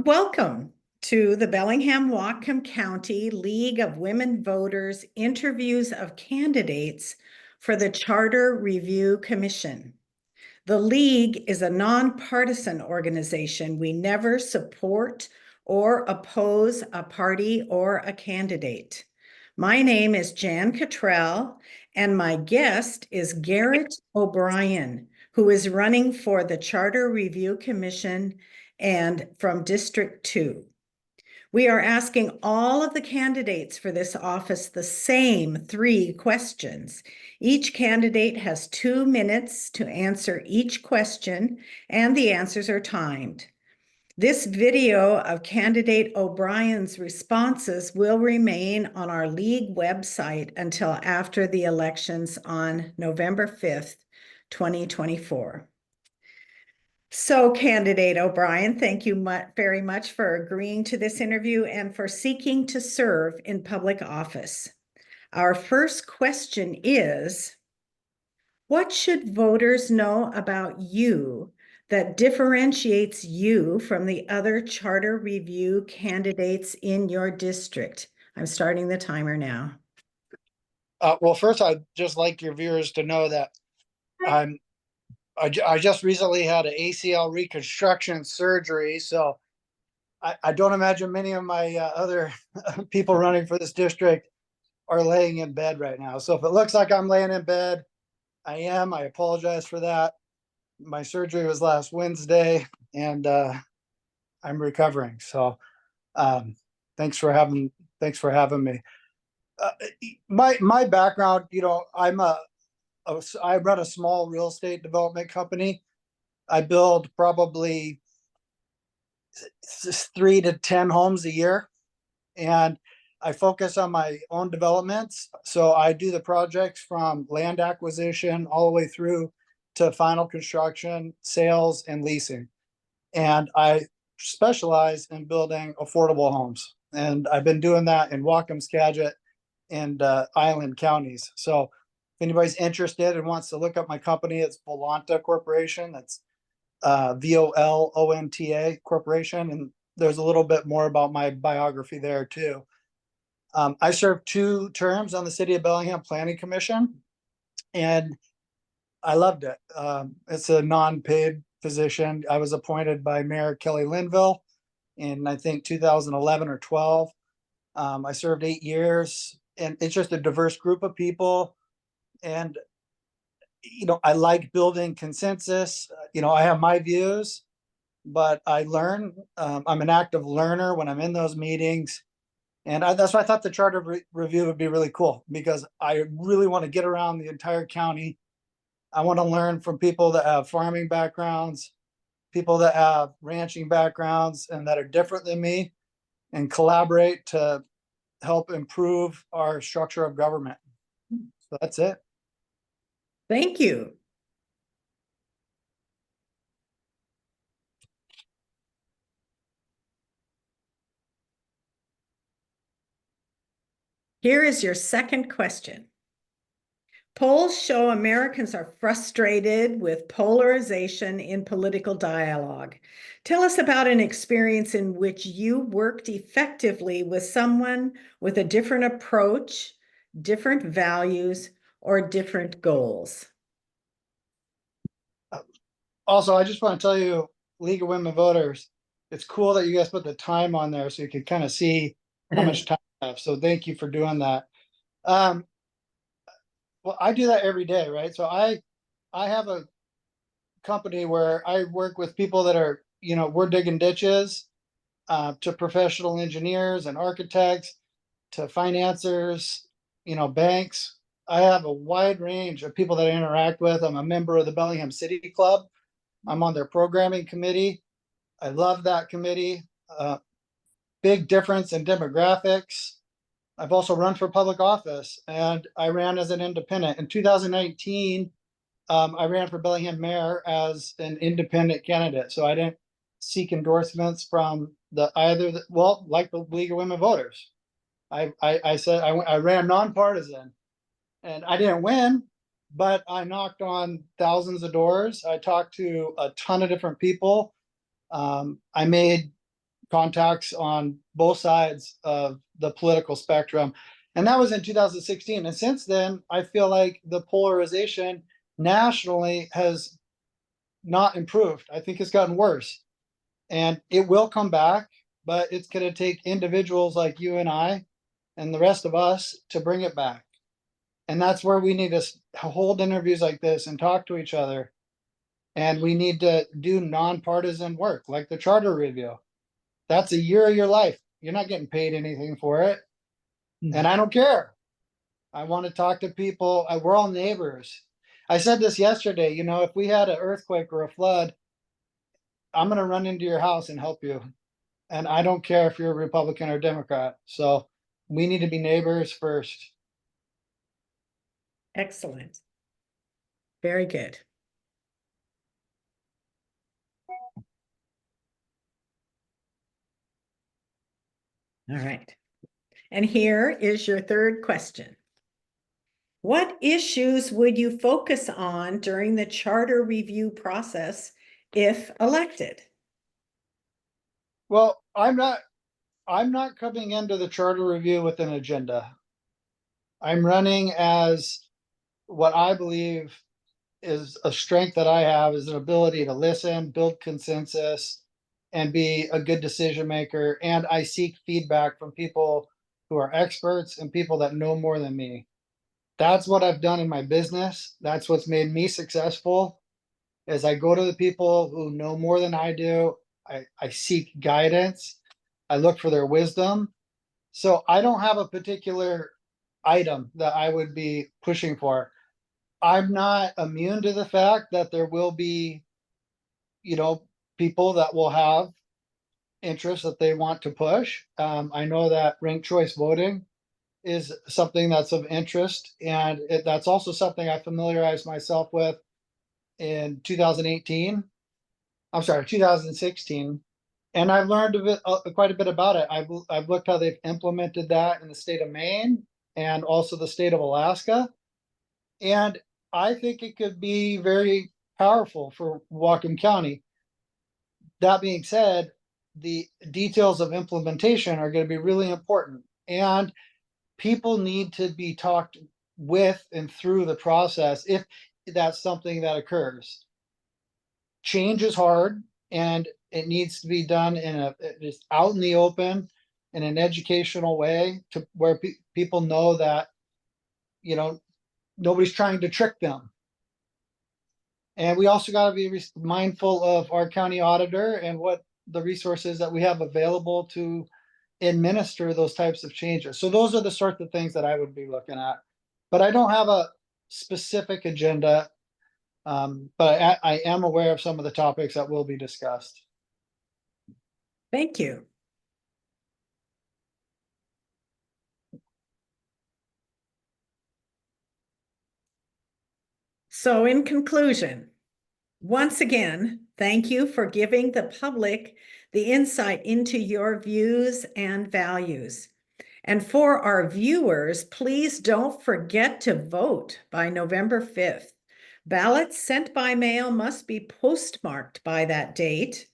Welcome to the Bellingham-Whatcom County League of Women Voters interviews of candidates for the Charter Review Commission. The League is a nonpartisan organization. We never support or oppose a party or a candidate. My name is Jan Cottrell, and my guest is Garrett O'Brien, who is running for the Charter Review Commission and from District 2. We are asking all of the candidates for this office the same 3 questions. Each candidate has 2 minutes to answer each question, and the answers are timed. This video of candidate O'Brien's responses will remain on our league website until after the elections on November 5th, 2024. So, candidate O'Brien, thank you very much for agreeing to this interview and for seeking to serve in public office. Our first question is, what should voters know about you that differentiates you from the other charter review candidates in your district? I'm starting the timer now. Well, first, I'd just like your viewers to know that I just recently had an ACL reconstruction surgery, so I don't imagine many of my other people running for this district are laying in bed right now. So if it looks like I'm laying in bed, I am. I apologize for that. My surgery was last Wednesday, and I'm recovering. So thanks for having me. My background, I run a small real estate development company. I build probably 3 to 10 homes a year, and I focus on my own developments. So I do the projects from land acquisition all the way through to final construction, sales, and leasing. And I specialize in building affordable homes. And I've been doing that in Whatcom, Skagit, and Island counties. So if anybody's interested and wants to look up my company, it's Volonta Corporation. That's Volonta Corporation. And there's a little bit more about my biography there too. I served 2 terms on the City of Bellingham Planning Commission, and I loved it. It's a non-paid position. I was appointed by Mayor Kelly Linville in, I think, 2011 or 12. I served 8 years, and it's just a diverse group of people. And, I like building consensus. I have my views, but I learn. I'm an active learner when I'm in those meetings. And that's why I thought the charter review would be really cool, because I really want to get around the entire county. I want to learn from people that have farming backgrounds, people that have ranching backgrounds, and that are different than me, and collaborate to help improve our structure of government. So that's it. Thank you. Here is your second question. Polls show Americans are frustrated with polarization in political dialogue. Tell us about an experience in which you worked effectively with someone with a different approach, different values, or different goals. Also, I just want to tell you, League of Women Voters, it's cool that you guys put the time on there so you can kind of see how much time I have. So thank you for doing that. Well, I do that every day, right? So I have a company where I work with people that are, we're digging ditches, to professional engineers and architects, to financiers, banks. I have a wide range of people that I interact with. I'm a member of the Bellingham City Club. I'm on their programming committee. I love that committee. Big difference in demographics. I've also run for public office, and I ran as an independent. In 2019, I ran for Bellingham mayor as an independent candidate. So I didn't seek endorsements from like the League of Women Voters. I said I ran nonpartisan, and I didn't win, but I knocked on thousands of doors. I talked to a ton of different people. I made contacts on both sides of the political spectrum. And that was in 2016. And since then, I feel like the polarization nationally has not improved. I think it's gotten worse. And it will come back, but it's going to take individuals like you and I and the rest of us to bring it back. And that's where we need to hold interviews like this and talk to each other. And we need to do nonpartisan work like the charter review. That's a year of your life. You're not getting paid anything for it. And I don't care. I want to talk to people. We're all neighbors. I said this yesterday, you know, if we had an earthquake or a flood, I'm going to run into your house and help you. And I don't care if you're a Republican or Democrat. So we need to be neighbors first. Excellent. Very good. All right. And here is your third question. What issues would you focus on during the charter review process if elected? Well, I'm not coming into the charter review with an agenda. I'm running as what I believe is a strength that I have is an ability to listen, build consensus, and be a good decision maker. And I seek feedback from people who are experts and people that know more than me. That's what I've done in my business. That's what's made me successful. Is I go to the people who know more than I do. I seek guidance. I look for their wisdom. So I don't have a particular item that I would be pushing for. I'm not immune to the fact that there will be, you know, people that will have interests that they want to push. I know that ranked choice voting is something that's of interest, and that's also something I familiarized myself with in 2018. I'm sorry, 2016. And I've learned quite a bit about it. I've looked how they've implemented that in the state of Maine and also the state of Alaska. And I think it could be very powerful for Whatcom County. That being said, the details of implementation are going to be really important. And people need to be talked with and through the process if that's something that occurs. Change is hard, and it needs to be done just out in the open in an educational way to where people know that, you know, nobody's trying to trick them. And we also got to be mindful of our county auditor and what the resources that we have available to administer those types of changes. So those are the sorts of things that I would be looking at. But I don't have a specific agenda. But I am aware of some of the topics that will be discussed. Thank you. So in conclusion, once again, thank you for giving the public the insight into your views and values. And for our viewers, please don't forget to vote by November 5th. Ballots sent by mail must be postmarked by that date.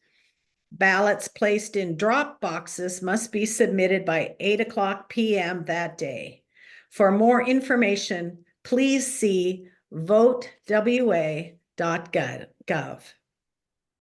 Ballots placed in drop boxes must be submitted by 8:00 p.m. that day. For more information, please see votewa.gov.